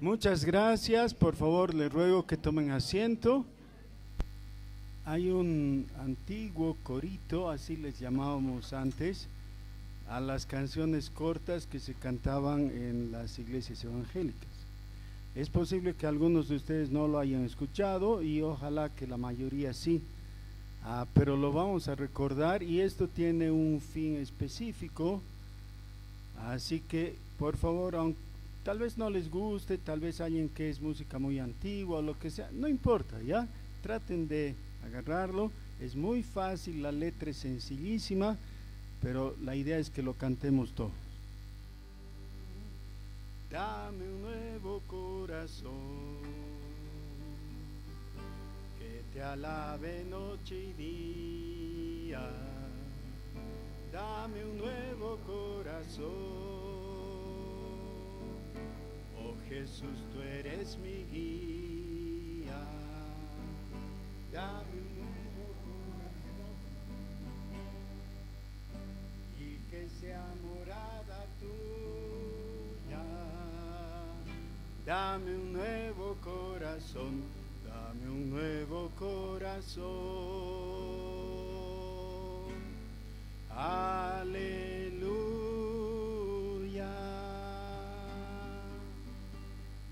Muchas gracias. Por favor, les ruego que tomen asiento. Hay un antiguo corito, así les llamábamos antes, a las canciones cortas que se cantaban en las iglesias evangélicas. Es posible que algunos de ustedes no lo hayan escuchado y ojalá que la mayoría sí, pero lo vamos a recordar y esto tiene un fin específico, así que por favor, aunque tal vez no les guste, tal vez alguien que es música muy antigua o lo que sea, no importa, ¿ya? Traten de agarrarlo, es muy fácil, la letra es sencillísima, pero la idea es que lo cantemos todos. Dame un nuevo corazón que te alabe noche y día. Dame un nuevo corazón, oh Jesús, tú eres mi guía. Dame un nuevo corazón y que sea morada tuya. Dame un nuevo corazón, dame un nuevo corazón. Aleluya.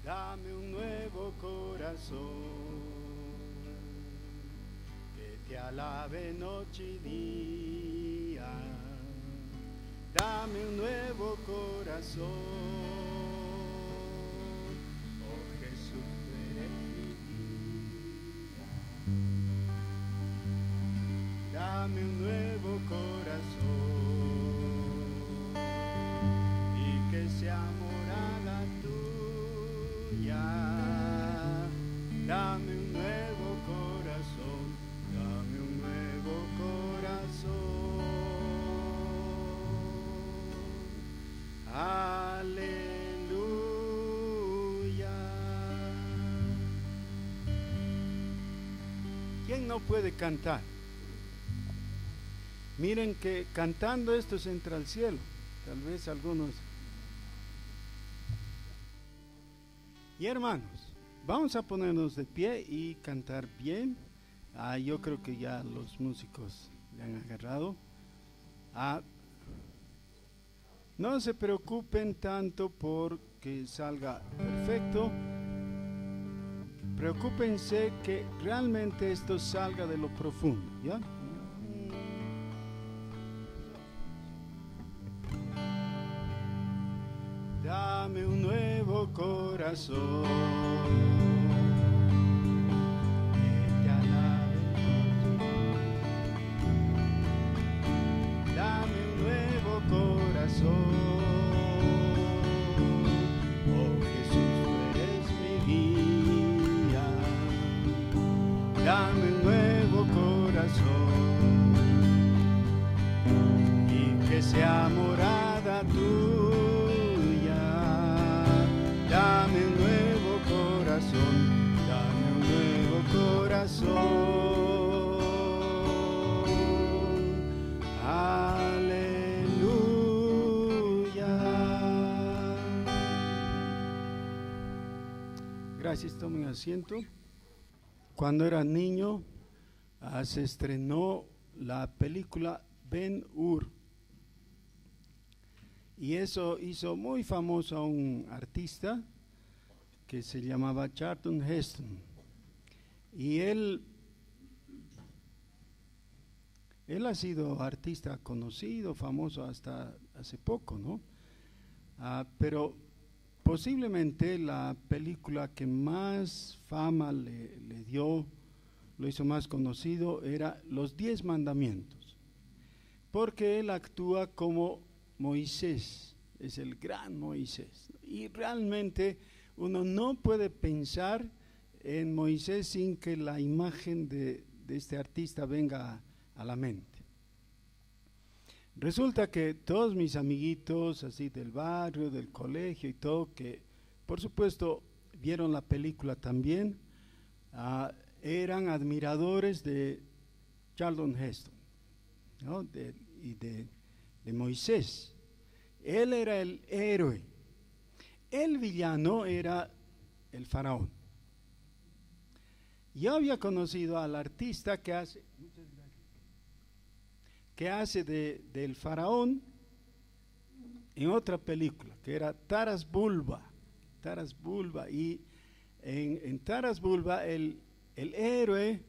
Dame un nuevo corazón que te alabe noche y día. Dame un nuevo corazón. Dame un nuevo corazón y que sea morada tuya. Dame un nuevo corazón, dame un nuevo corazón. Aleluya. ¿Quién no puede cantar? Miren que cantando esto se entra al cielo, tal vez algunos. Y hermanos, vamos a ponernos de pie y cantar bien. Yo creo que ya los músicos le han agarrado. No se preocupen tanto porque salga perfecto. Preocúpense que realmente esto salga de lo profundo, ¿ya? Dame un nuevo corazón que te alabe. Dame un nuevo corazón, oh Jesús, tú eres mi guía. Dame un nuevo corazón y que sea morada tuya. Dame un nuevo corazón, dame un nuevo corazón. Aleluya. Gracias, tomen asiento. Cuando era niño, se estrenó la película Ben-Hur. Y eso hizo muy famoso a un artista que se llamaba Charlton Heston. Y él ha sido artista conocido, famoso hasta hace poco, ¿no? Pero posiblemente la película que más fama le dio, lo hizo más conocido, era Los 10 Mandamientos. Porque él actúa como Moisés, es el gran Moisés. Y realmente uno no puede pensar en Moisés sin que la imagen de este artista venga a la mente. Resulta que todos mis amiguitos así del barrio, del colegio y todo, que por supuesto vieron la película también, eran admiradores de Charlton Heston, ¿no? de Moisés. Él era el héroe. El villano era el faraón. Yo había conocido al artista que hace del faraón en otra película, que era Taras Bulba. Y en Taras Bulba el héroe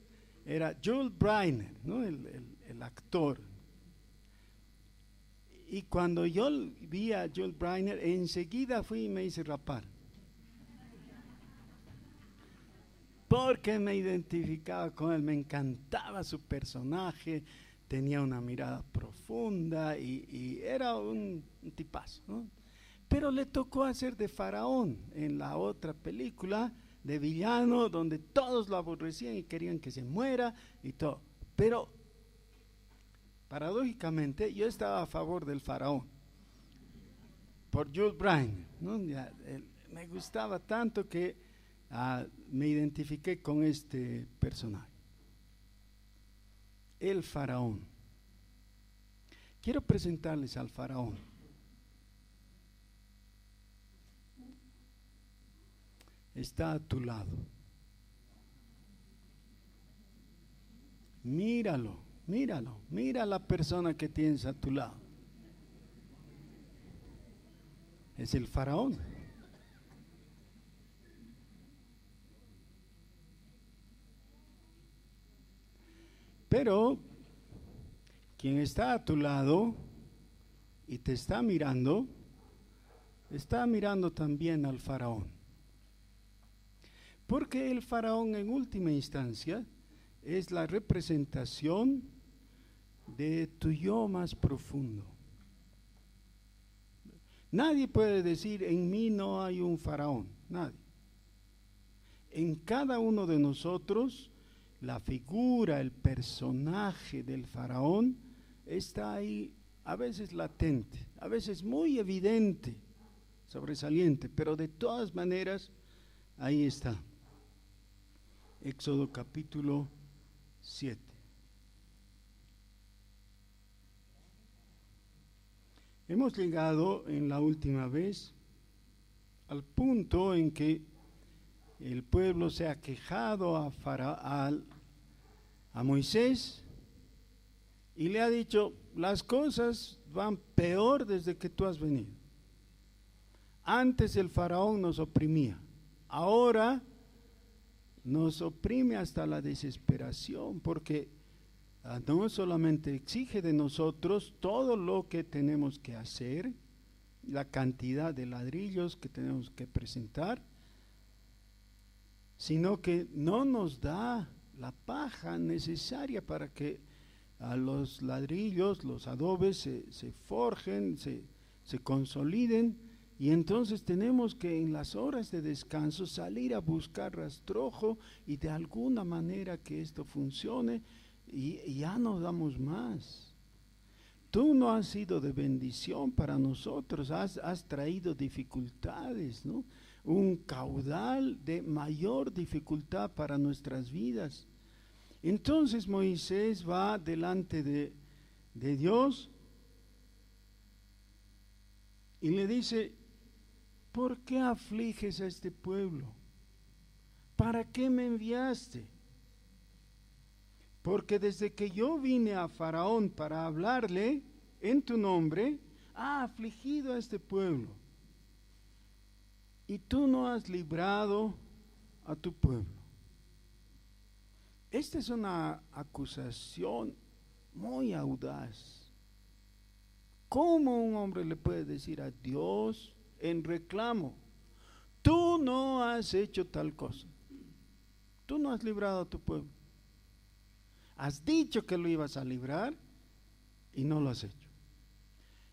era Jules Briner, ¿no? el actor. Y cuando yo vi a Jules Briner, enseguida fui y me hice rapar. Porque me identificaba con él, me encantaba su personaje, tenía una mirada profunda y era un tipazo, ¿no? Pero le tocó hacer de faraón en la otra película, de villano, donde todos lo aborrecían y querían que se muera y todo. Pero, paradójicamente, yo estaba a favor del faraón, por Jules Briner, ¿no? Me gustaba tanto que me identifiqué con este personaje. El faraón. Quiero presentarles al faraón. Está a tu lado. Míralo, mira a la persona que tienes a tu lado. Es el faraón. Pero quien está a tu lado y te está mirando también al faraón. Porque el faraón en última instancia es la representación de tu yo más profundo. Nadie puede decir, en mí no hay un faraón, nadie. En cada uno de nosotros, la figura, el personaje del faraón está ahí, a veces latente, a veces muy evidente, sobresaliente, pero de todas maneras, ahí está. Éxodo capítulo 7. Hemos llegado en la última vez al punto en que el pueblo se ha quejado a Moisés y le ha dicho, las cosas van peor desde que tú has venido. Antes el faraón nos oprimía, ahora nos oprime hasta la desesperación, porque no solamente exige de nosotros todo lo que tenemos que hacer, la cantidad de ladrillos que tenemos que presentar, sino que no nos da la paja necesaria para que a los ladrillos, los adobes se forjen, se consoliden, y entonces tenemos que en las horas de descanso salir a buscar rastrojo y de alguna manera que esto funcione, y ya no damos más. Tú no has sido de bendición para nosotros, has traído dificultades, ¿no? Un caudal de mayor dificultad para nuestras vidas. Entonces Moisés va delante de Dios y le dice, ¿por qué afliges a este pueblo? ¿Para qué me enviaste? Porque desde que yo vine a Faraón para hablarle en tu nombre, ha afligido a este pueblo. Y tú no has librado a tu pueblo. Esta es una acusación muy audaz. ¿Cómo un hombre le puede decir a Dios en reclamo, tú no has hecho tal cosa? Tú no has librado a tu pueblo. Has dicho que lo ibas a librar y no lo has hecho.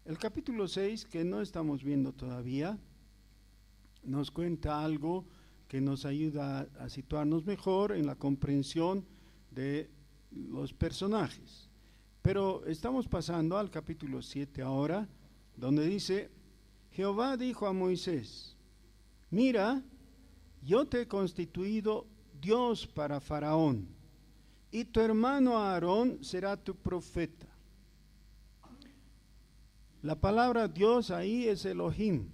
El capítulo 6, que no estamos viendo todavía, nos cuenta algo que nos ayuda a situarnos mejor en la comprensión de los personajes. Pero estamos pasando al capítulo 7 ahora, donde dice, Jehová dijo a Moisés, mira, yo te he constituido Dios para Faraón, y tu hermano Aarón será tu profeta. La palabra Dios ahí es Elohim.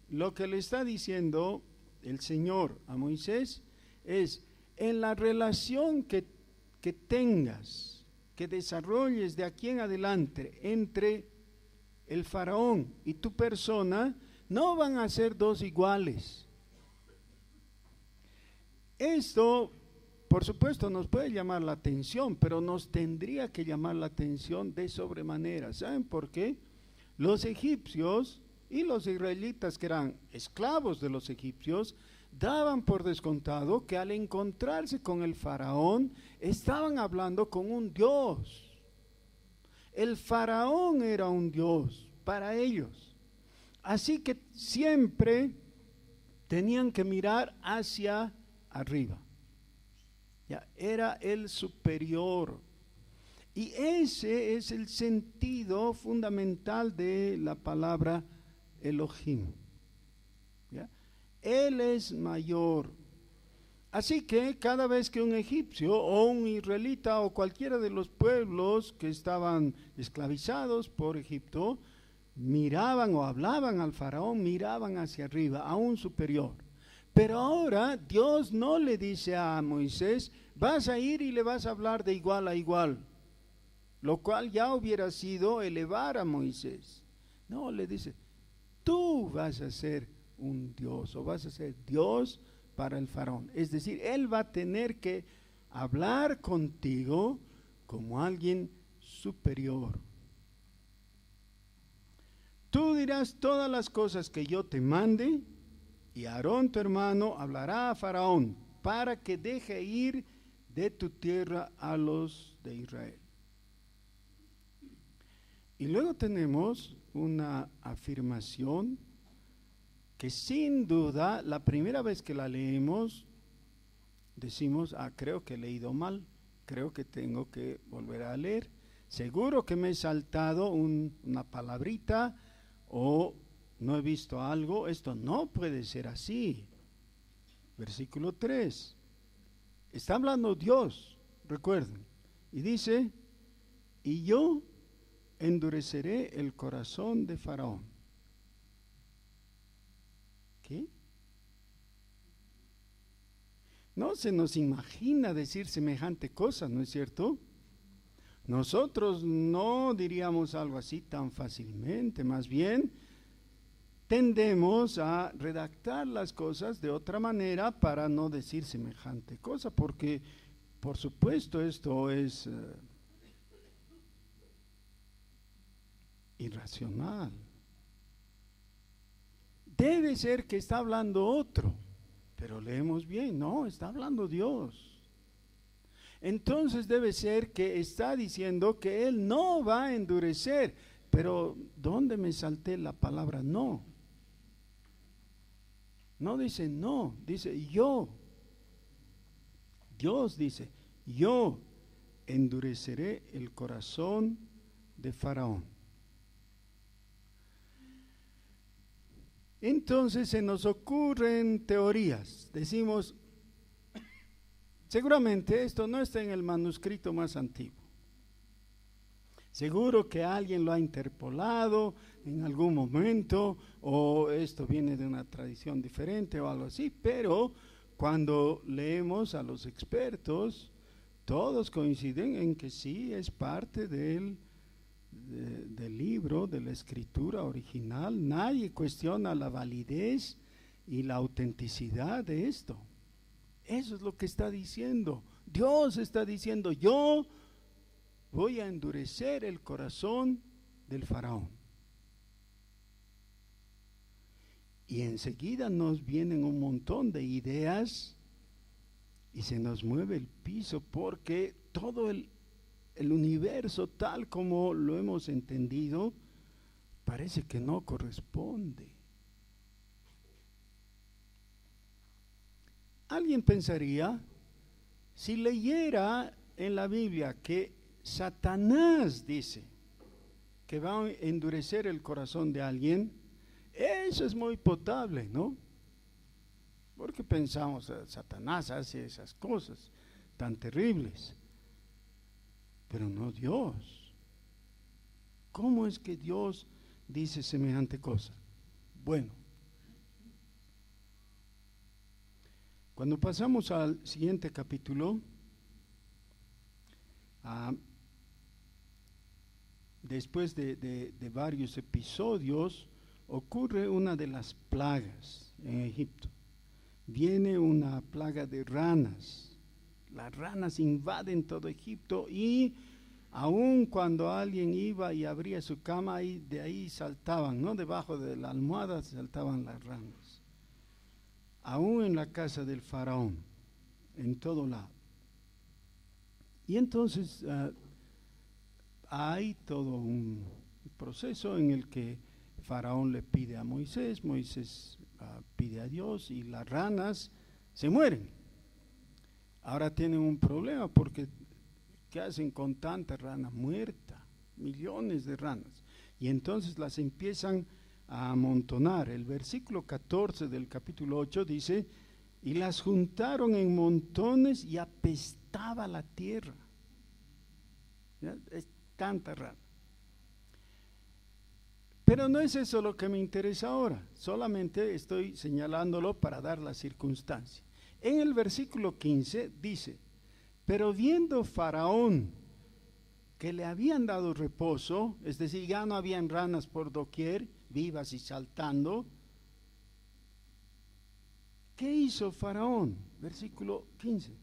Lo que le está diciendo el Señor a Moisés es: en la relación que tengas, que desarrolles de aquí en adelante entre el faraón y tu persona, no van a ser dos iguales. Esto, por supuesto, nos puede llamar la atención, pero nos tendría que llamar la atención de sobremanera. ¿Saben por qué? Los egipcios y los israelitas, que eran esclavos de los egipcios, daban por descontado que al encontrarse con el faraón, estaban hablando con un dios. El faraón era un dios para ellos. Así que siempre tenían que mirar hacia arriba. Ya, era el superior. Y ese es el sentido fundamental de la palabra Elohim. ¿Ya? Él es mayor. Así que cada vez que un egipcio o un israelita o cualquiera de los pueblos que estaban esclavizados por Egipto miraban o hablaban al faraón, miraban hacia arriba, a un superior. Pero ahora Dios no le dice a Moisés: vas a ir y le vas a hablar de igual a igual, lo cual ya hubiera sido elevar a Moisés. No, le dice: tú vas a ser un Dios, o vas a ser Dios para el faraón. Es decir, él va a tener que hablar contigo como alguien superior. Tú dirás todas las cosas que yo te mande, y Aarón tu hermano hablará a Faraón para que deje ir de tu tierra a los de Israel. Y luego tenemos una afirmación que sin duda, la primera vez que la leemos, decimos: creo que he leído mal, creo que tengo que volver a leer. Seguro que me he saltado una palabrita o no he visto algo. Esto no puede ser así. Versículo 3. Está hablando Dios, recuerden. Y dice: y yo endureceré el corazón de Faraón. ¿Qué? No se nos imagina decir semejante cosa, ¿no es cierto? Nosotros no diríamos algo así tan fácilmente, más bien tendemos a redactar las cosas de otra manera para no decir semejante cosa, porque por supuesto esto es irracional. Debe ser que está hablando otro, pero leemos bien: no, está hablando Dios. Entonces debe ser que está diciendo que Él no va a endurecer. Pero ¿dónde me salté la palabra no? No dice no, dice yo. Dios dice: yo endureceré el corazón de Faraón. Entonces se nos ocurren teorías. Decimos: seguramente esto no está en el manuscrito más antiguo. Seguro que alguien lo ha interpolado en algún momento, o esto viene de una tradición diferente o algo así. Pero cuando leemos a los expertos, todos coinciden en que sí es parte del libro, de la escritura original. Nadie cuestiona la validez y la autenticidad de esto. Eso es lo que está diciendo. Dios está diciendo: yo voy a endurecer el corazón del faraón. Y enseguida nos vienen un montón de ideas y se nos mueve el piso, porque todo el universo tal como lo hemos entendido parece que no corresponde. Alguien pensaría, si leyera en la Biblia que Satanás dice que va a endurecer el corazón de alguien, eso es muy potable, ¿no? Porque pensamos: Satanás hace esas cosas tan terribles. Pero no Dios. ¿Cómo es que Dios dice semejante cosa? Bueno, Cuando pasamos al siguiente capítulo, después de varios episodios, ocurre una de las plagas en Egipto. Viene una plaga de ranas. Las ranas invaden todo Egipto y aun cuando alguien iba y abría su cama, de ahí saltaban, ¿no? Debajo de la almohada saltaban las ranas. Aún en la casa del faraón, en todo lado. Y entonces hay todo un proceso en el que Faraón le pide a Moisés, Moisés pide a Dios y las ranas se mueren. Ahora tienen un problema porque ¿qué hacen con tantas ranas muertas? Millones de ranas. Y entonces las empiezan a amontonar. El versículo 14 del capítulo 8 dice, y las juntaron en montones y apestaba la tierra. ¿Ya? Es tanta rana. Pero no es eso lo que me interesa ahora, solamente estoy señalándolo para dar la circunstancia. En el versículo 15 dice, pero viendo Faraón que le habían dado reposo, es decir, ya no habían ranas por doquier, vivas y saltando, ¿qué hizo Faraón? Versículo 15,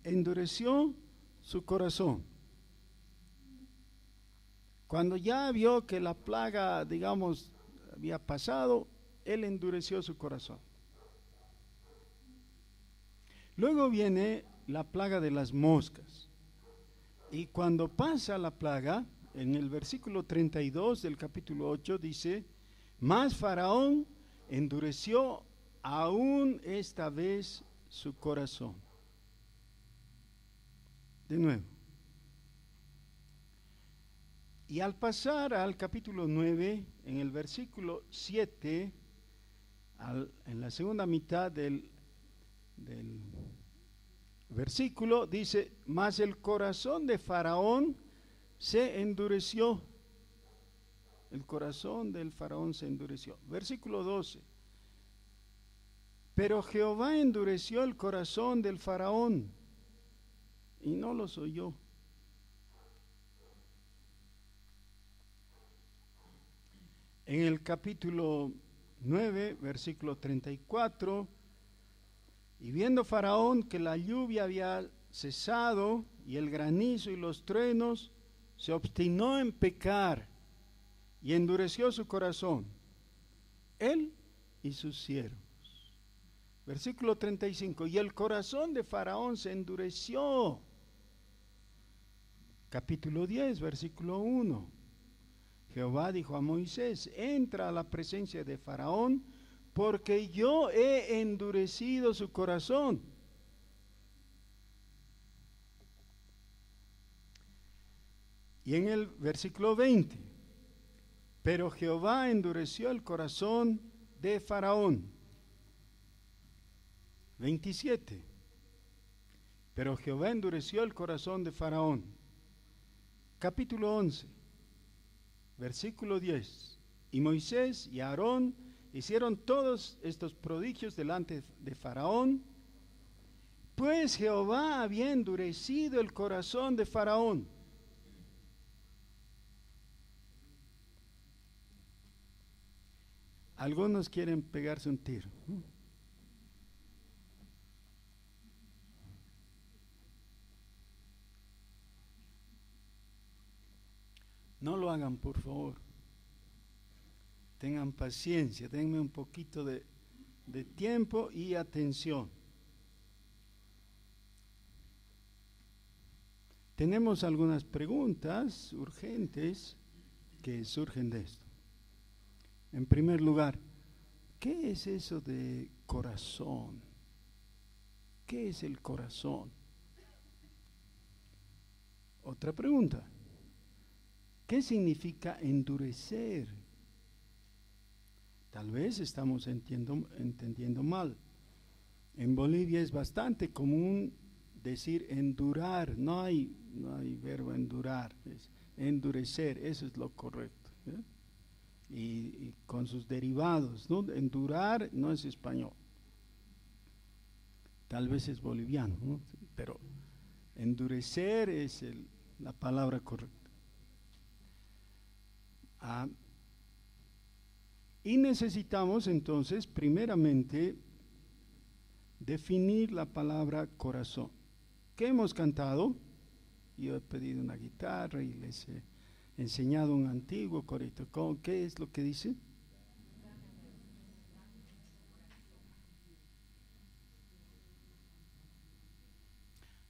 endureció su corazón. Cuando ya vio que la plaga, digamos, había pasado, él endureció su corazón. Luego viene la plaga de las moscas. Y cuando pasa la plaga, en el versículo 32 del capítulo 8 dice, mas Faraón endureció aún esta vez su corazón. De nuevo. Y al pasar al capítulo 9, en el versículo 7, en la segunda mitad del versículo, dice, mas el corazón de Faraón se endureció. El corazón del Faraón se endureció. Versículo 12. Pero Jehová endureció el corazón del Faraón y no los oyó. En el capítulo 9, versículo 34, y viendo Faraón que la lluvia había cesado y el granizo y los truenos, se obstinó en pecar y endureció su corazón, él y sus siervos. Versículo 35, y el corazón de Faraón se endureció. Capítulo 10, versículo 1. Jehová dijo a Moisés, entra a la presencia de Faraón, porque yo he endurecido su corazón. Y en el versículo 20, pero Jehová endureció el corazón de Faraón. 27, pero Jehová endureció el corazón de Faraón. Capítulo 11. Versículo 10, y Moisés y Aarón hicieron todos estos prodigios delante de Faraón, pues Jehová había endurecido el corazón de Faraón. Algunos quieren pegarse un tiro. No lo hagan, por favor. Tengan paciencia, denme un poquito de tiempo y atención. Tenemos algunas preguntas urgentes que surgen de esto. En primer lugar, ¿qué es eso de corazón? ¿Qué es el corazón? Otra pregunta. ¿Qué significa endurecer? Tal vez estamos entendiendo mal. En Bolivia es bastante común decir endurar, no hay verbo endurar, es endurecer, eso es lo correcto. Y con sus derivados, ¿no? Endurar no es español. tal vez es boliviano, ¿no? Pero endurecer es la palabra correcta. Y necesitamos entonces, primeramente, definir la palabra corazón. ¿Qué hemos cantado? Yo he pedido una guitarra y les he enseñado un antiguo corito. ¿Qué es lo que dice?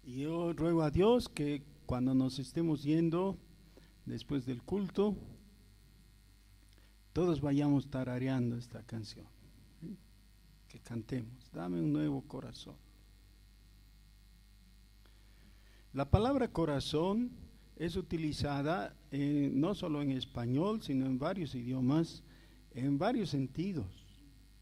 Y yo ruego a Dios que cuando nos estemos yendo después del culto, todos vayamos tarareando esta canción, ¿sí? Que cantemos, dame un nuevo corazón. La palabra corazón es utilizada no solo en español, sino en varios idiomas, en varios sentidos.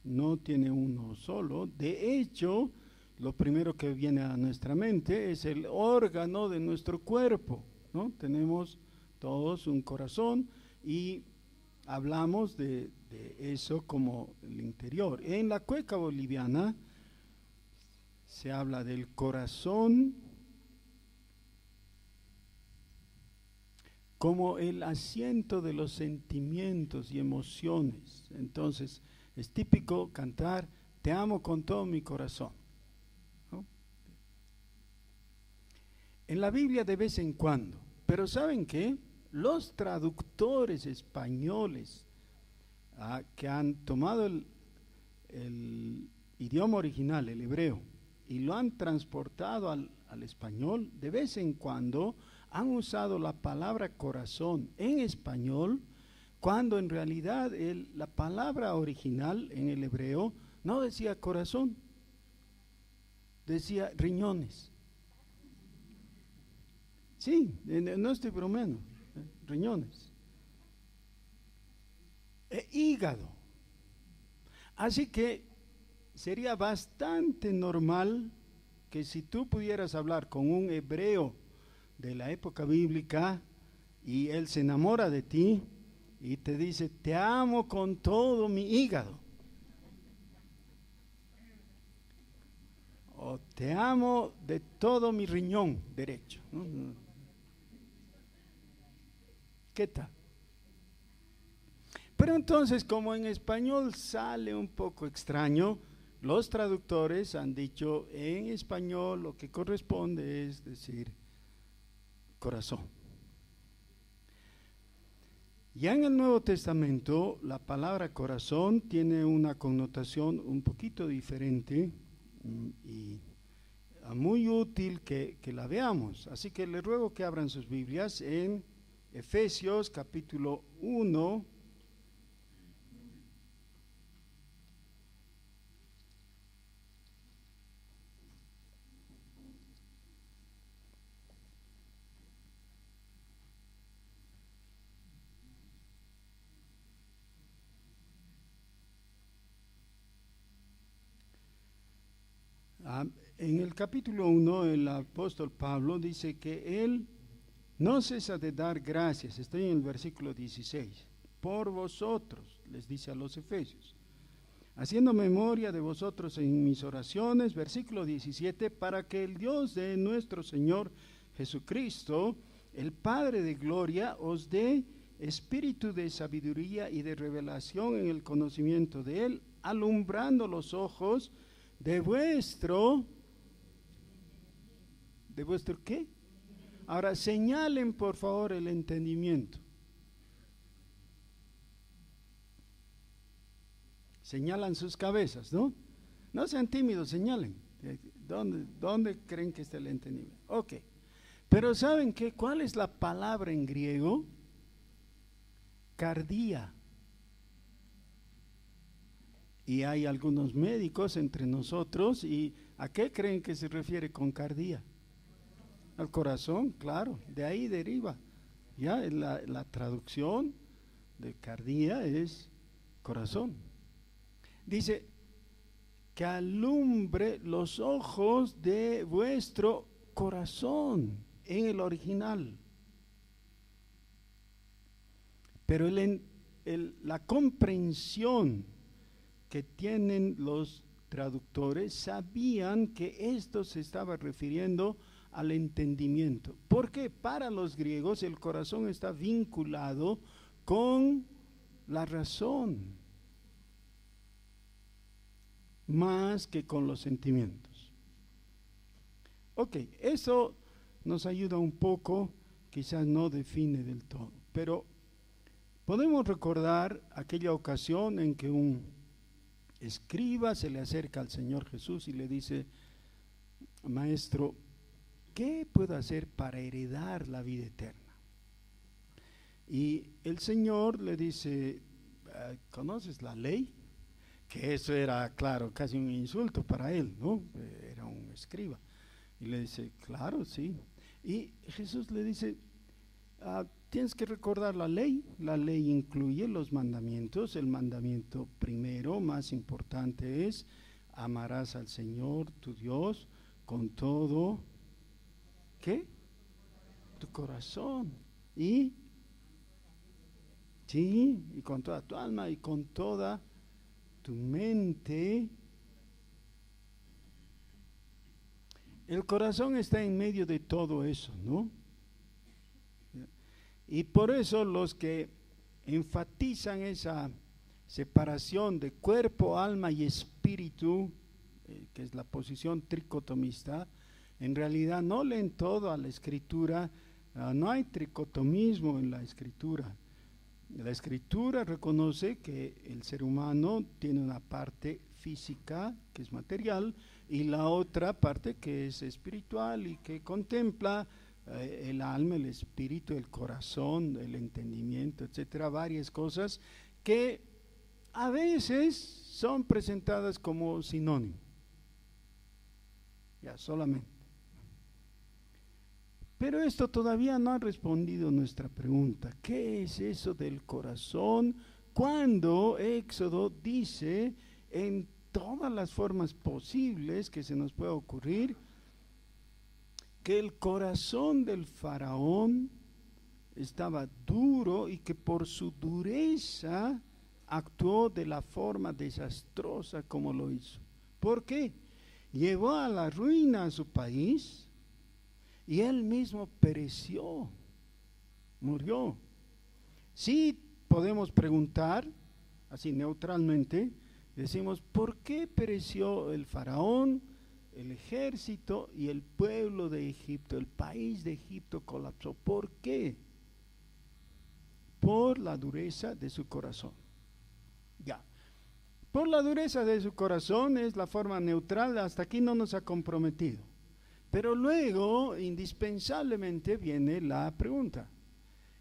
No tiene uno solo. De hecho, lo primero que viene a nuestra mente es el órgano de nuestro cuerpo, ¿no? Tenemos todos un corazón y hablamos de eso como el interior. En la cueca boliviana se habla del corazón como el asiento de los sentimientos y emociones. Entonces, es típico cantar, te amo con todo mi corazón, ¿no? En la Biblia de vez en cuando, pero ¿saben qué? Los traductores españoles que han tomado el idioma original, el hebreo, y lo han transportado al español, de vez en cuando han usado la palabra corazón en español, cuando en realidad la palabra original en el hebreo no decía corazón, decía riñones. Sí, no estoy bromeando, riñones. Hígado. Así que sería bastante normal que si tú pudieras hablar con un hebreo de la época bíblica y él se enamora de ti y te dice, te amo con todo mi hígado, o te amo de todo mi riñón derecho, ¿no? ¿Qué tal? Pero entonces, como en español sale un poco extraño, los traductores han dicho en español lo que corresponde es decir corazón. Ya en el Nuevo Testamento la palabra corazón tiene una connotación un poquito diferente y muy útil que la veamos. Así que les ruego que abran sus Biblias en Efesios capítulo 1. En el capítulo 1 el apóstol Pablo dice que él no cesa de dar gracias, estoy en el versículo 16, por vosotros, les dice a los efesios, haciendo memoria de vosotros en mis oraciones, versículo 17, para que el Dios de nuestro Señor Jesucristo, el Padre de gloria, os dé espíritu de sabiduría y de revelación en el conocimiento de Él, alumbrando los ojos de vuestro ¿qué? Ahora señalen por favor el entendimiento. Señalan sus cabezas, ¿no? No sean tímidos, señalen. ¿Dónde creen que está el entendimiento? Ok. Pero ¿saben qué? ¿Cuál es la palabra en griego? Cardía. Y hay algunos médicos entre nosotros, ¿y a qué creen que se refiere con cardía? Al corazón, claro, de ahí deriva. Ya la traducción de cardía es corazón. Dice que alumbre los ojos de vuestro corazón en el original. Pero la comprensión que tienen los traductores sabían que esto se estaba refiriendo al entendimiento. Porque para los griegos el corazón está vinculado con la razón, más que con los sentimientos. Ok, eso nos ayuda un poco, quizás no define del todo, pero podemos recordar aquella ocasión en que un escriba se le acerca al Señor Jesús y le dice: Maestro, ¿qué puedo hacer para heredar la vida eterna? Y el Señor le dice: ¿conoces la ley? Que eso era, claro, casi un insulto para él, ¿no? Era un escriba. Y le dice: claro, sí. Y Jesús le dice: tienes que recordar la ley. La ley incluye los mandamientos. El mandamiento primero, más importante, es: amarás al Señor tu Dios con todo, ¿qué? Tu corazón. Y sí, y con toda tu alma y con toda tu mente. El corazón está en medio de todo eso, ¿no? Y por eso los que enfatizan esa separación de cuerpo, alma y espíritu, que es la posición tricotomista, en realidad no leen todo a la escritura. No hay tricotomismo en la escritura. La escritura reconoce que el ser humano tiene una parte física, que es material, y la otra parte que es espiritual y que contempla el alma, el espíritu, el corazón, el entendimiento, etcétera, varias cosas que a veces son presentadas como sinónimo, ya solamente. Pero esto todavía no ha respondido nuestra pregunta: ¿qué es eso del corazón? Cuando Éxodo dice en todas las formas posibles que se nos pueda ocurrir que el corazón del faraón estaba duro y que por su dureza actuó de la forma desastrosa como lo hizo. ¿Por qué? Llevó a la ruina a su país y él mismo pereció, murió. Sí podemos preguntar, así neutralmente, decimos: ¿por qué pereció el faraón, el ejército y el pueblo de Egipto? El país de Egipto colapsó. ¿Por qué? Por la dureza de su corazón. Ya. Por la dureza de su corazón es la forma neutral, hasta aquí no nos ha comprometido. Pero luego, indispensablemente, viene la pregunta: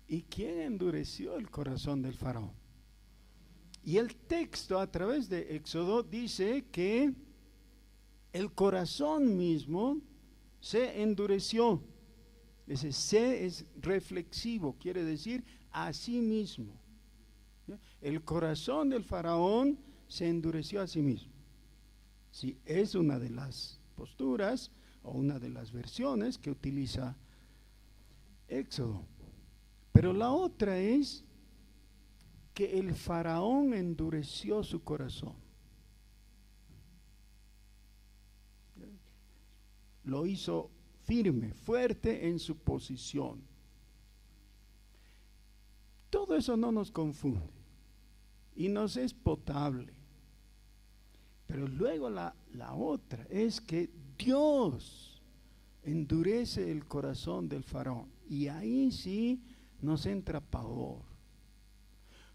¿y quién endureció el corazón del faraón? Y el texto a través de Éxodo dice que el corazón mismo se endureció. Ese se es reflexivo, quiere decir a sí mismo. El corazón del faraón se endureció a sí mismo. Sí, es una de las posturas o una de las versiones que utiliza Éxodo. Pero la otra es que el faraón endureció su corazón. Lo hizo firme, fuerte en su posición. Todo eso no nos confunde y nos es potable. Pero luego la otra es que Dios endurece el corazón del faraón, y ahí sí nos entra pavor,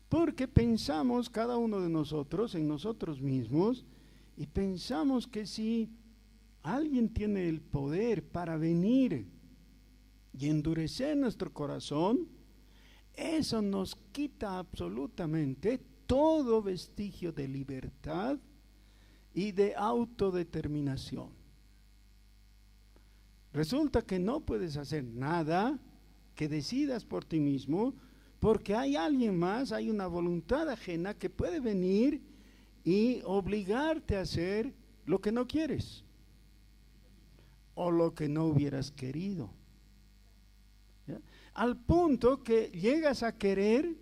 porque pensamos cada uno de nosotros en nosotros mismos y pensamos que si alguien tiene el poder para venir y endurecer nuestro corazón, eso nos quita absolutamente todo vestigio de libertad y de autodeterminación. Resulta que no puedes hacer nada que decidas por ti mismo, porque hay alguien más, hay una voluntad ajena que puede venir y obligarte a hacer lo que no quieres o lo que no hubieras querido. ¿Ya? Al punto que llegas a querer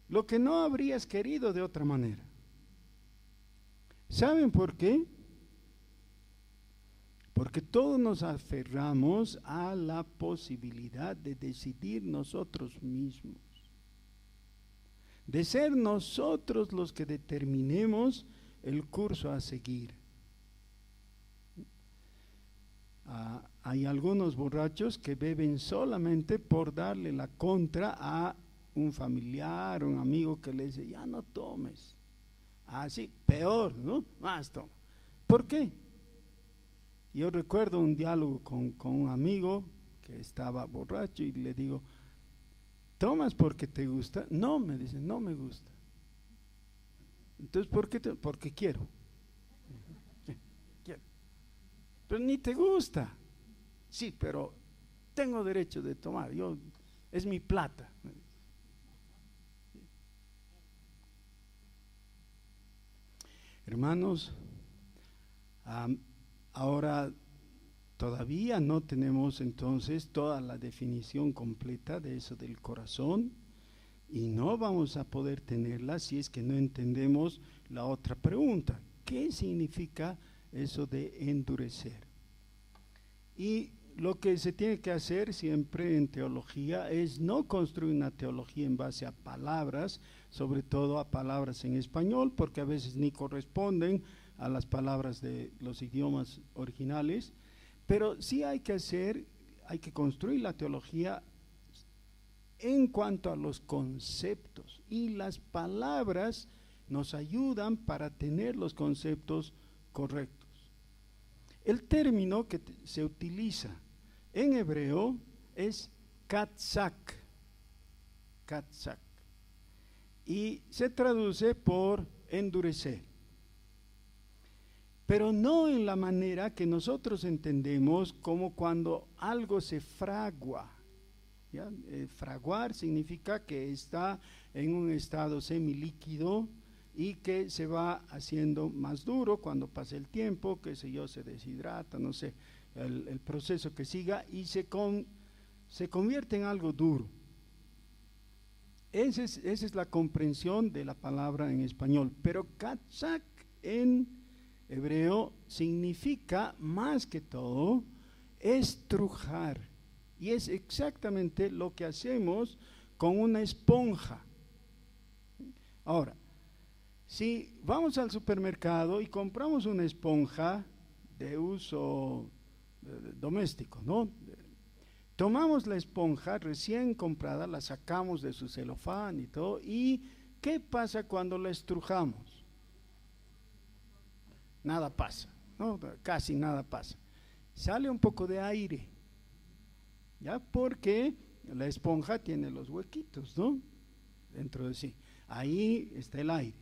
lo que no habrías querido de otra manera. ¿Saben por qué? Porque todos nos aferramos a la posibilidad de decidir nosotros mismos, de ser nosotros los que determinemos el curso a seguir. Hay algunos borrachos que beben solamente por darle la contra a un familiar, un amigo que le dice, ya no tomes. Así, peor, ¿no? Más toma. ¿Por qué? Yo recuerdo un diálogo con un amigo que estaba borracho y le digo, ¿tomas porque te gusta? No, me dice, no me gusta. Entonces, ¿por qué? Porque quiero. Quiero. Pero ni te gusta. Sí, pero tengo derecho de tomar. Es mi plata. Hermanos, ahora todavía no tenemos entonces toda la definición completa de eso del corazón y no vamos a poder tenerla si es que no entendemos la otra pregunta. ¿Qué significa eso de endurecer? Y lo que se tiene que hacer siempre en teología es no construir una teología en base a palabras, sobre todo a palabras en español, porque a veces ni corresponden a las palabras de los idiomas originales, pero sí hay que construir la teología en cuanto a los conceptos, y las palabras nos ayudan para tener los conceptos correctos. El término que se utiliza en hebreo es katzak, katzak, y se traduce por endurecer, pero no en la manera que nosotros entendemos como cuando algo se fragua. ¿Ya? Fraguar significa que está en un estado semilíquido y que se va haciendo más duro cuando pasa el tiempo, qué sé yo, se deshidrata, no sé, el proceso que siga y se convierte en algo duro. Esa es la comprensión de la palabra en español, pero katzak en hebreo significa más que todo estrujar, y es exactamente lo que hacemos con una esponja. Ahora, si vamos al supermercado y compramos una esponja de uso doméstico, ¿no? Tomamos la esponja recién comprada, la sacamos de su celofán y todo, y ¿qué pasa cuando la estrujamos? Nada pasa, ¿no? Casi nada pasa. Sale un poco de aire, ¿ya? Porque la esponja tiene los huequitos, ¿no? Dentro de sí. Ahí está el aire.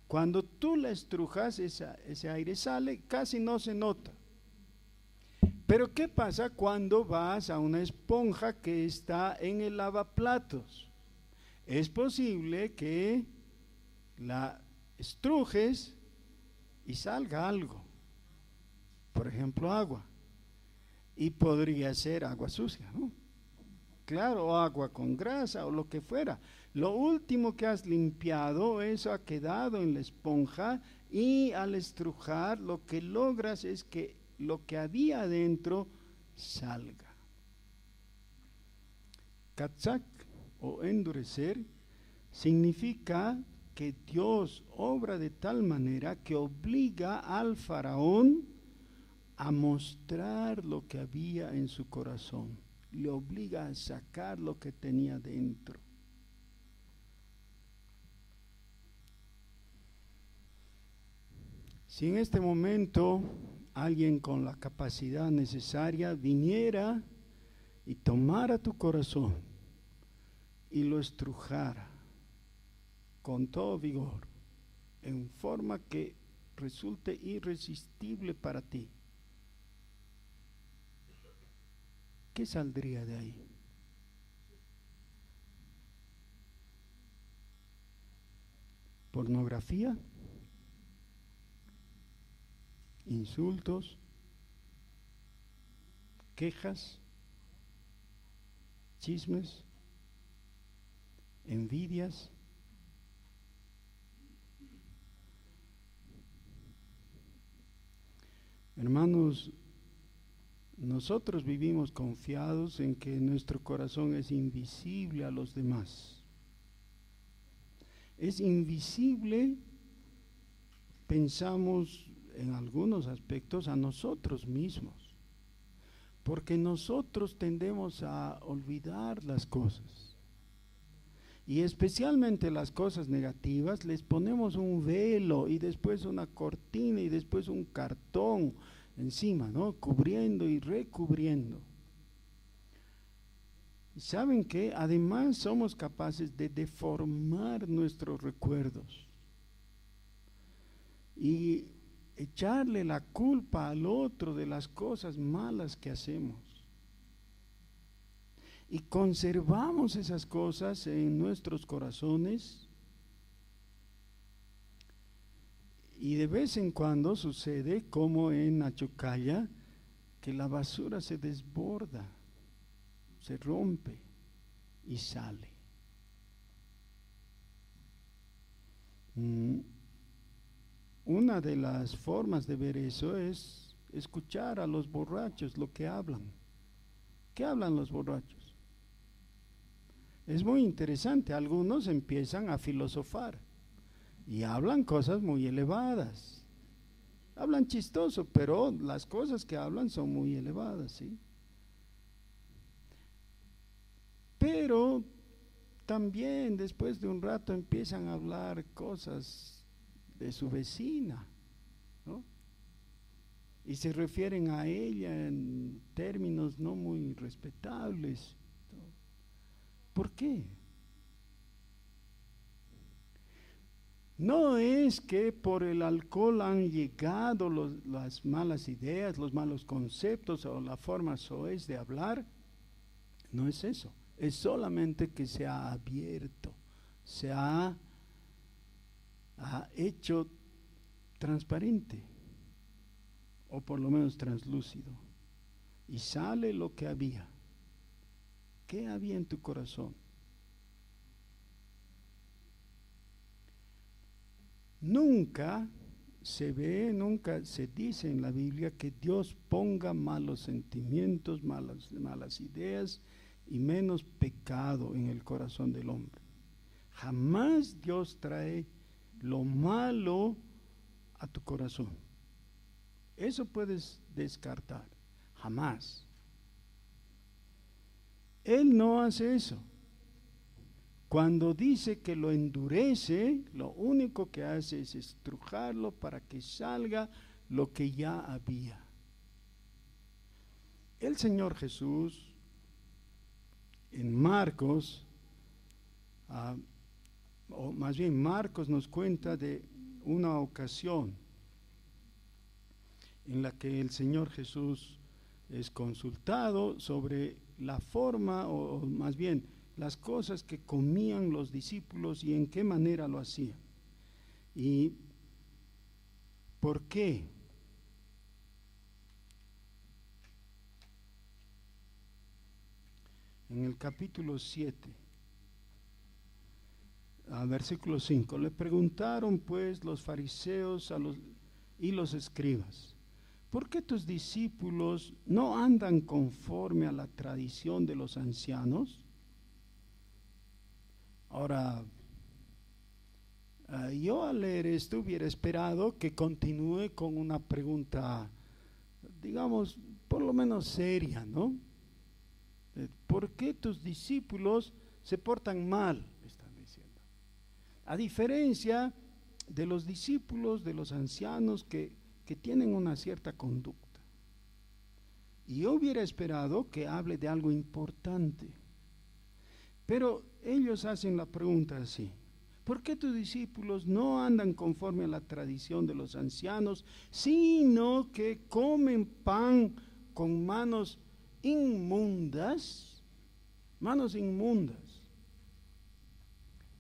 Cuando tú la estrujas, ese aire sale, casi no se nota. Pero ¿qué pasa cuando vas a una esponja que está en el lavaplatos? Es posible que la estrujes y salga algo, por ejemplo agua, y podría ser agua sucia, ¿no? Claro, agua con grasa o lo que fuera. Lo último que has limpiado, eso ha quedado en la esponja, y al estrujar lo que logras es que lo que había adentro salga. Katzak o endurecer significa que Dios obra de tal manera que obliga al faraón a mostrar lo que había en su corazón, le obliga a sacar lo que tenía dentro. Si en este momento alguien con la capacidad necesaria viniera y tomara tu corazón y lo estrujara con todo vigor, en forma que resulte irresistible para ti, ¿qué saldría de ahí? ¿Pornografía? ¿Insultos? ¿Quejas? ¿Chismes? ¿Envidias? Hermanos, nosotros vivimos confiados en que nuestro corazón es invisible a los demás. Es invisible, pensamos en algunos aspectos, a nosotros mismos, porque nosotros tendemos a olvidar las cosas, y especialmente las cosas negativas les ponemos un velo y después una cortina y después un cartón encima, ¿no? Cubriendo y recubriendo. ¿Y saben qué? Además somos capaces de deformar nuestros recuerdos y echarle la culpa al otro de las cosas malas que hacemos. Y conservamos esas cosas en nuestros corazones, y de vez en cuando sucede, como en Achocalla, que la basura se desborda, se rompe y sale. Una de las formas de ver eso es escuchar a los borrachos lo que hablan. ¿Qué hablan los borrachos? Es muy interesante. Algunos empiezan a filosofar y hablan cosas muy elevadas. Hablan chistoso, pero las cosas que hablan son muy elevadas, ¿sí? Pero también después de un rato empiezan a hablar cosas de su vecina, ¿no? Y se refieren a ella en términos no muy respetables. ¿Por qué? No es que por el alcohol han llegado las malas ideas, los malos conceptos o la forma soez de hablar. No es eso. Es solamente que se ha abierto, se ha hecho transparente, o por lo menos translúcido, y sale lo que había. ¿Qué había en tu corazón? Nunca se ve, nunca se dice en la Biblia que Dios ponga malos sentimientos, malas ideas y menos pecado en el corazón del hombre. Jamás Dios trae lo malo a tu corazón. Eso puedes descartar, jamás. Él no hace eso. Cuando dice que lo endurece, lo único que hace es estrujarlo para que salga lo que ya había. El Señor Jesús en Marcos, o más bien Marcos nos cuenta de una ocasión en la que el Señor Jesús es consultado sobre la forma, o más bien las cosas que comían los discípulos y en qué manera lo hacían. ¿Y por qué? En el capítulo 7, versículo 5, le preguntaron pues los fariseos y los escribas: ¿por qué tus discípulos no andan conforme a la tradición de los ancianos? Ahora, yo al leer esto hubiera esperado que continúe con una pregunta, digamos, por lo menos seria, ¿no? ¿Por qué tus discípulos se portan mal? Están diciendo. A diferencia de los discípulos de los ancianos que tienen una cierta conducta. Y yo hubiera esperado que hable de algo importante. Pero ellos hacen la pregunta así: ¿por qué tus discípulos no andan conforme a la tradición de los ancianos, sino que comen pan con manos inmundas? Manos inmundas.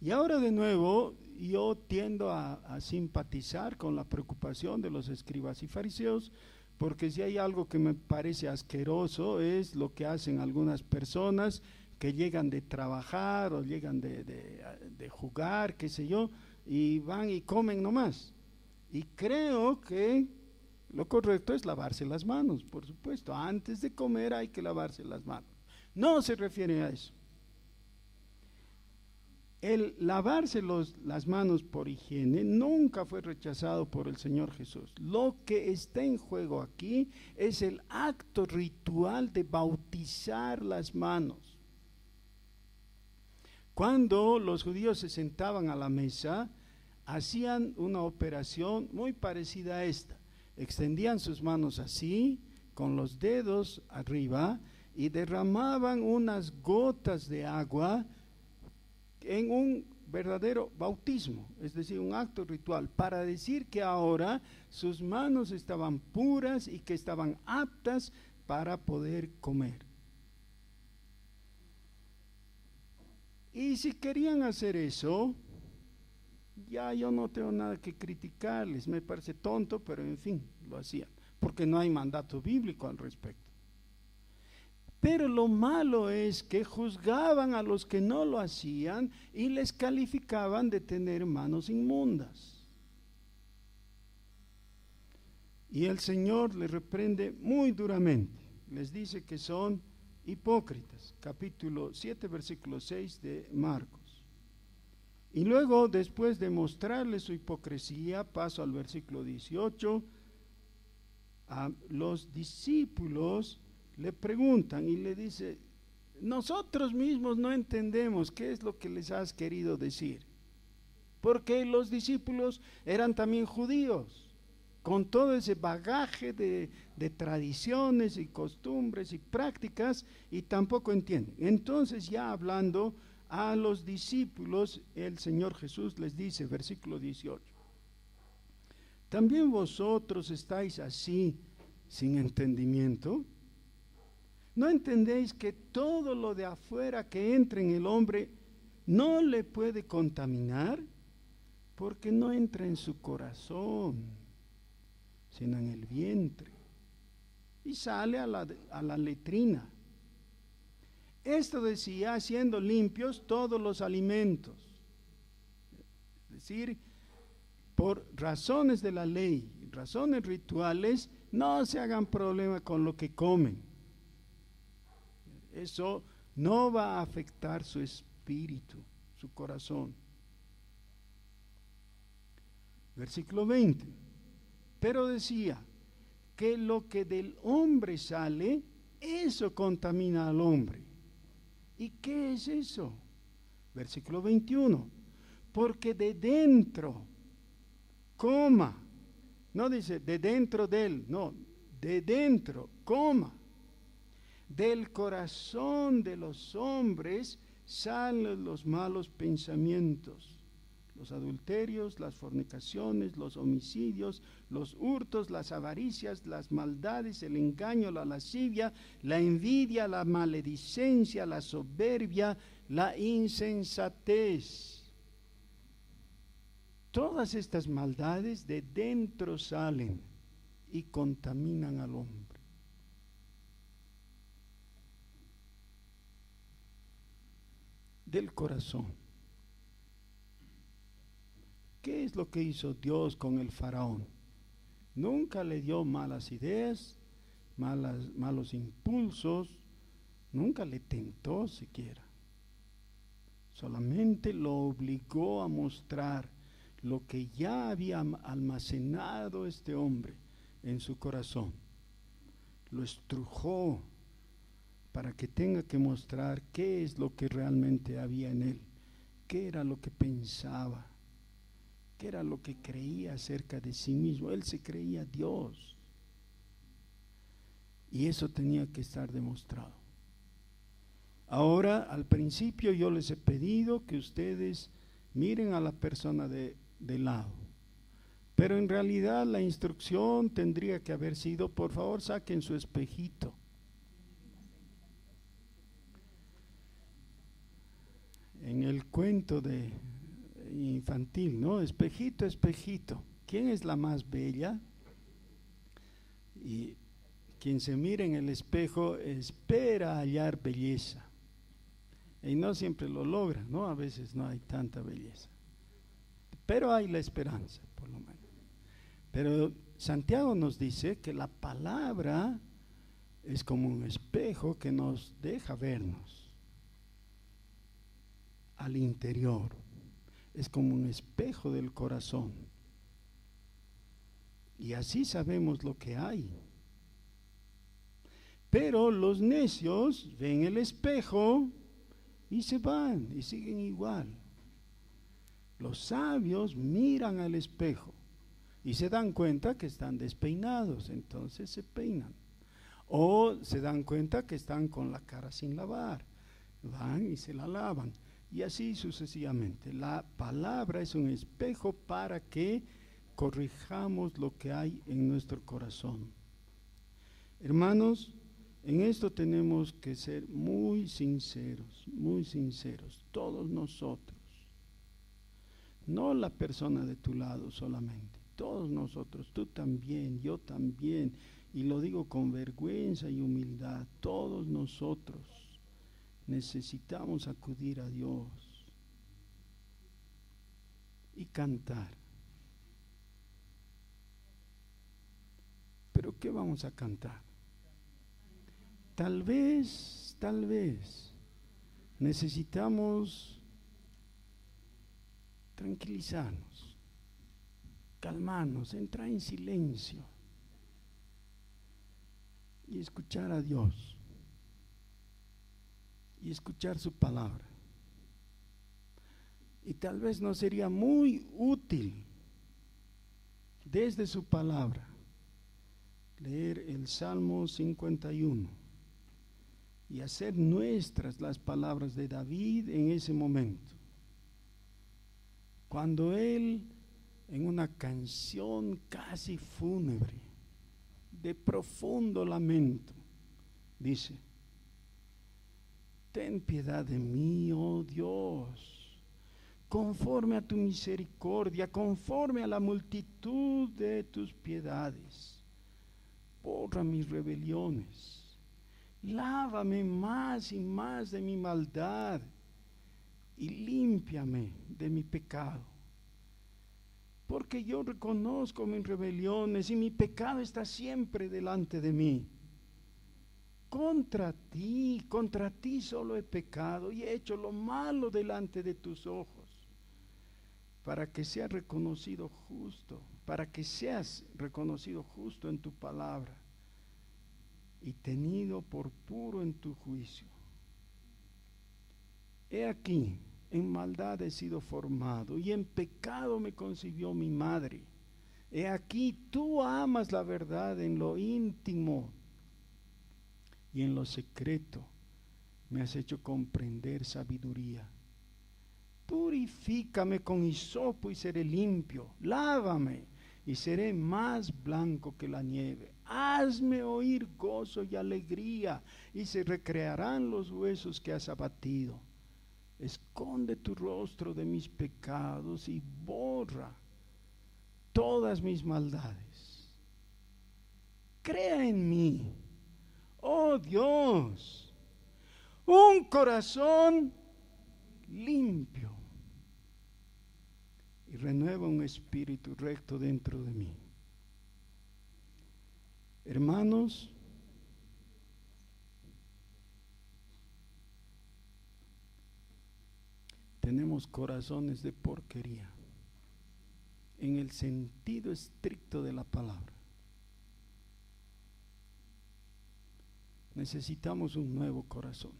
Y ahora de nuevo yo tiendo a simpatizar con la preocupación de los escribas y fariseos, porque si hay algo que me parece asqueroso es lo que hacen algunas personas que llegan de trabajar o llegan de jugar, qué sé yo, y van y comen nomás. Y creo que Lo correcto es lavarse las manos, por supuesto. Antes de comer hay que lavarse las manos. No se refiere a eso. El lavarse las manos por higiene nunca fue rechazado por el Señor Jesús. Lo que está en juego aquí es el acto ritual de bautizar las manos. Cuando los judíos se sentaban a la mesa, hacían una operación muy parecida a esta. Extendían sus manos así, con los dedos arriba, y derramaban unas gotas de agua en un verdadero bautismo, es decir, un acto ritual, para decir que ahora sus manos estaban puras y que estaban aptas para poder comer. Y si querían hacer eso, ya yo no tengo nada que criticarles, me parece tonto, pero en fin, lo hacían, porque no hay mandato bíblico al respecto. Pero lo malo es que juzgaban a los que no lo hacían y les calificaban de tener manos inmundas. Y el Señor les reprende muy duramente, les dice que son hipócritas, capítulo 7, versículo 6 de Marcos. Y luego, después de mostrarles su hipocresía, paso al versículo 18, a los discípulos le preguntan y le dice: nosotros mismos no entendemos qué es lo que les has querido decir, porque los discípulos eran también judíos, con todo ese bagaje de tradiciones y costumbres y prácticas, y tampoco entienden. Entonces, ya hablando a los discípulos, el Señor Jesús les dice, versículo 18: ¿también vosotros estáis así sin entendimiento? ¿No entendéis que todo lo de afuera que entra en el hombre no le puede contaminar? Porque no entra en su corazón, sino en el vientre, y sale a la letrina. Esto decía, haciendo limpios todos los alimentos. Es decir, por razones de la ley, razones rituales, no se hagan problema con lo que comen. Eso no va a afectar su espíritu, su corazón. Versículo 20. Pero decía que lo que del hombre sale, eso contamina al hombre. ¿Y qué es eso? Versículo 21. Porque de dentro, no dice de dentro de él, no, de dentro, del corazón de los hombres salen los malos pensamientos, los adulterios, las fornicaciones, los homicidios, los hurtos, las avaricias, las maldades, el engaño, la lascivia, la envidia, la maledicencia, la soberbia, la insensatez. Todas estas maldades de dentro salen y contaminan al hombre. Del corazón. ¿Qué es lo que hizo Dios con el faraón? Nunca le dio malas ideas, malos impulsos, nunca le tentó siquiera. Solamente lo obligó a mostrar lo que ya había almacenado este hombre en su corazón. Lo estrujó para que tenga que mostrar qué es lo que realmente había en él, qué era lo que pensaba, qué era lo que creía acerca de sí mismo. Él se creía Dios, y eso tenía que estar demostrado. Ahora, al principio yo les he pedido que ustedes miren a la persona de lado, pero en realidad la instrucción tendría que haber sido: por favor, saquen su espejito. En el cuento de infantil, ¿no? Espejito, espejito, ¿quién es la más bella? Y quien se mira en el espejo espera hallar belleza, y no siempre lo logra, ¿no? A veces no hay tanta belleza, pero hay la esperanza, por lo menos. Pero Santiago nos dice que la palabra es como un espejo que nos deja vernos al interior. Es como un espejo del corazón. Y así sabemos lo que hay. Pero los necios ven el espejo y se van y siguen igual. Los sabios miran al espejo y se dan cuenta que están despeinados, entonces se peinan. O se dan cuenta que están con la cara sin lavar, van y se la lavan. Y así sucesivamente. La palabra es un espejo para que corrijamos lo que hay en nuestro corazón. Hermanos, en esto tenemos que ser muy sinceros, todos nosotros. No la persona de tu lado solamente, todos nosotros, tú también, yo también, y lo digo con vergüenza y humildad, todos nosotros necesitamos acudir a Dios y cantar. ¿Pero qué vamos a cantar? Tal vez necesitamos tranquilizarnos, calmarnos, entrar en silencio y escuchar a Dios y escuchar su palabra. Y tal vez nos sería muy útil desde su palabra leer el Salmo 51 y hacer nuestras las palabras de David en ese momento, cuando él, en una canción casi fúnebre, de profundo lamento, dice: ten piedad de mí, oh Dios, conforme a tu misericordia, conforme a la multitud de tus piedades. Borra mis rebeliones, lávame más y más de mi maldad y límpiame de mi pecado. Porque yo reconozco mis rebeliones y mi pecado está siempre delante de mí. Contra ti solo he pecado y he hecho lo malo delante de tus ojos, para que seas reconocido justo, en tu palabra y tenido por puro en tu juicio. He aquí, en maldad he sido formado y en pecado me concibió mi madre. He aquí, tú amas la verdad en lo íntimo y en lo secreto me has hecho comprender sabiduría. Purifícame con hisopo y seré limpio, lávame y seré más blanco que la nieve. Hazme oír gozo y alegría, y se recrearán los huesos que has abatido. Esconde tu rostro de mis pecados y borra todas mis maldades. Crea en mí, oh Dios, un corazón limpio y renueva un espíritu recto dentro de mí. Hermanos, tenemos corazones de porquería en el sentido estricto de la palabra. Necesitamos un nuevo corazón.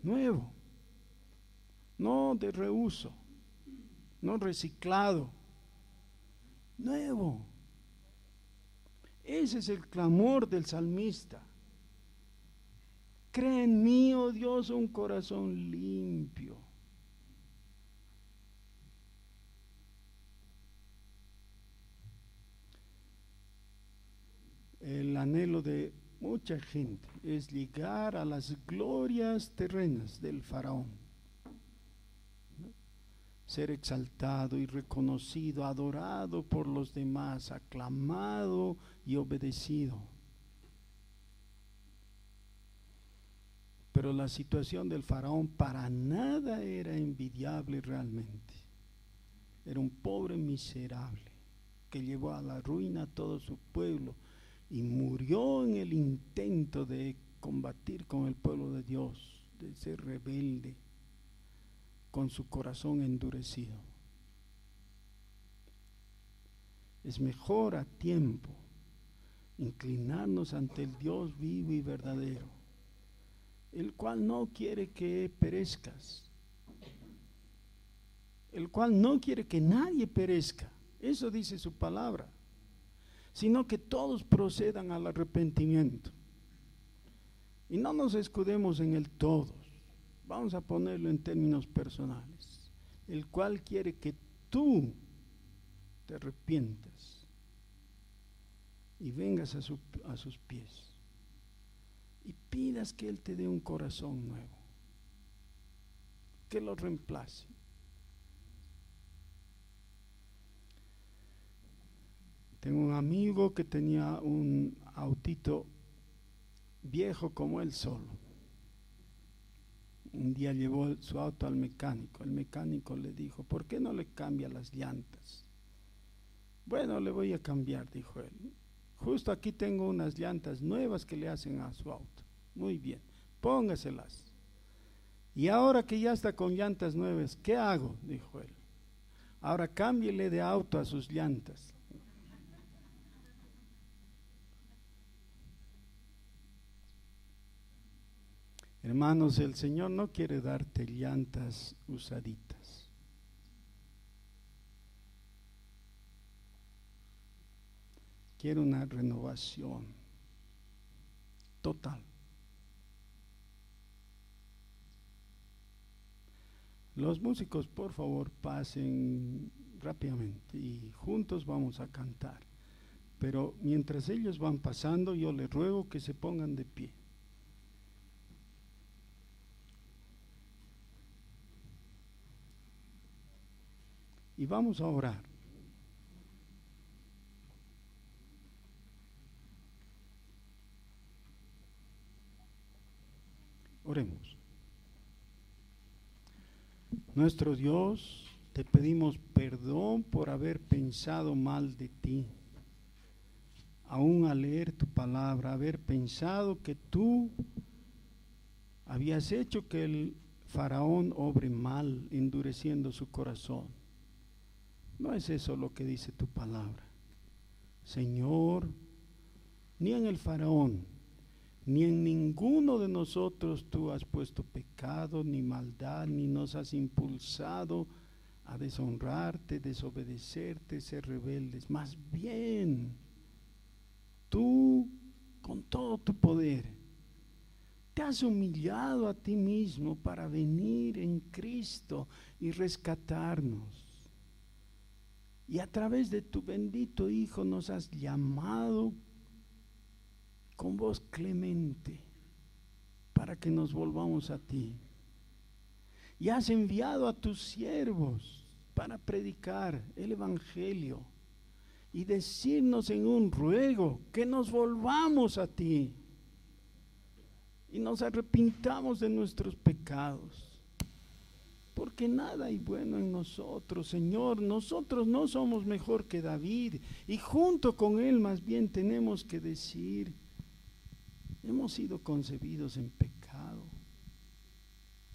Nuevo, no de reuso, no reciclado, nuevo. Ese es el clamor del salmista. Crea en mí, oh Dios, un corazón limpio. El anhelo de mucha gente es llegar a las glorias terrenas del faraón, ¿no? Ser exaltado y reconocido, adorado por los demás, aclamado y obedecido. Pero la situación del faraón para nada era envidiable realmente. Era un pobre miserable, que llevó a la ruina a todo su pueblo y murió en el intento de combatir con el pueblo de Dios, de ser rebelde, con su corazón endurecido. Es mejor a tiempo inclinarnos ante el Dios vivo y verdadero, el cual no quiere que perezcas, el cual no quiere que nadie perezca, eso dice su palabra, sino que todos procedan al arrepentimiento. Y no nos escudemos en el todos, vamos a ponerlo en términos personales, el cual quiere que tú te arrepientas y vengas a sus pies y pidas que Él te dé un corazón nuevo, que lo reemplace. Tengo un amigo que tenía un autito viejo como él solo. Un día llevó su auto al mecánico. El mecánico le dijo: ¿por qué no le cambia las llantas? Bueno, le voy a cambiar, dijo él. Justo aquí tengo unas llantas nuevas que le hacen a su auto. Muy bien, póngaselas. Y ahora que ya está con llantas nuevas, ¿qué hago?, dijo él. Ahora cámbiele de auto a sus llantas. Hermanos, el Señor no quiere darte llantas usaditas. Quiere una renovación total. Los músicos, por favor, pasen rápidamente y juntos vamos a cantar. Pero mientras ellos van pasando, yo les ruego que se pongan de pie. Y vamos a orar. Oremos. Nuestro Dios, te pedimos perdón por haber pensado mal de ti. Aún al leer tu palabra, haber pensado que tú habías hecho que el faraón obre mal, endureciendo su corazón. No es eso lo que dice tu palabra. Señor, ni en el faraón, ni en ninguno de nosotros tú has puesto pecado, ni maldad, ni nos has impulsado a deshonrarte, desobedecerte, ser rebeldes. Más bien, tú, con todo tu poder, te has humillado a ti mismo para venir en Cristo y rescatarnos. Y a través de tu bendito Hijo nos has llamado con voz clemente para que nos volvamos a ti. Y has enviado a tus siervos para predicar el Evangelio y decirnos en un ruego que nos volvamos a ti y nos arrepintamos de nuestros pecados. Porque nada hay bueno en nosotros, Señor. Nosotros no somos mejor que David. Y junto con él más bien tenemos que decir: hemos sido concebidos en pecado.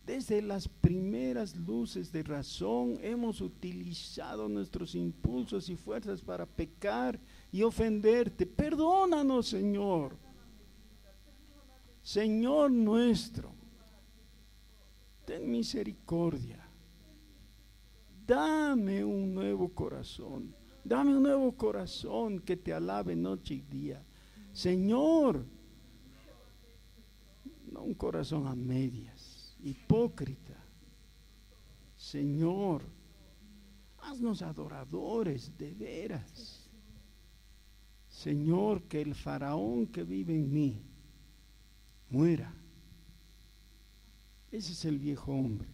Desde las primeras luces de razón hemos utilizado nuestros impulsos y fuerzas para pecar y ofenderte. Perdónanos, Señor. Señor nuestro, ten misericordia. Dame un nuevo corazón. Dame un nuevo corazón que te alabe noche y día. Señor, no un corazón a medias, hipócrita. Señor, haznos adoradores de veras. Señor, que el faraón que vive en mí muera. Ese es el viejo hombre.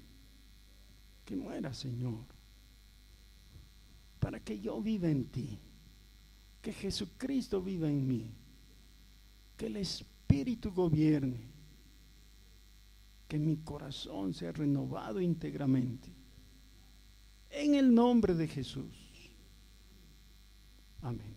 Que muera, Señor, para que yo viva en ti, que Jesucristo viva en mí, que el Espíritu gobierne, que mi corazón sea renovado íntegramente. En el nombre de Jesús. Amén.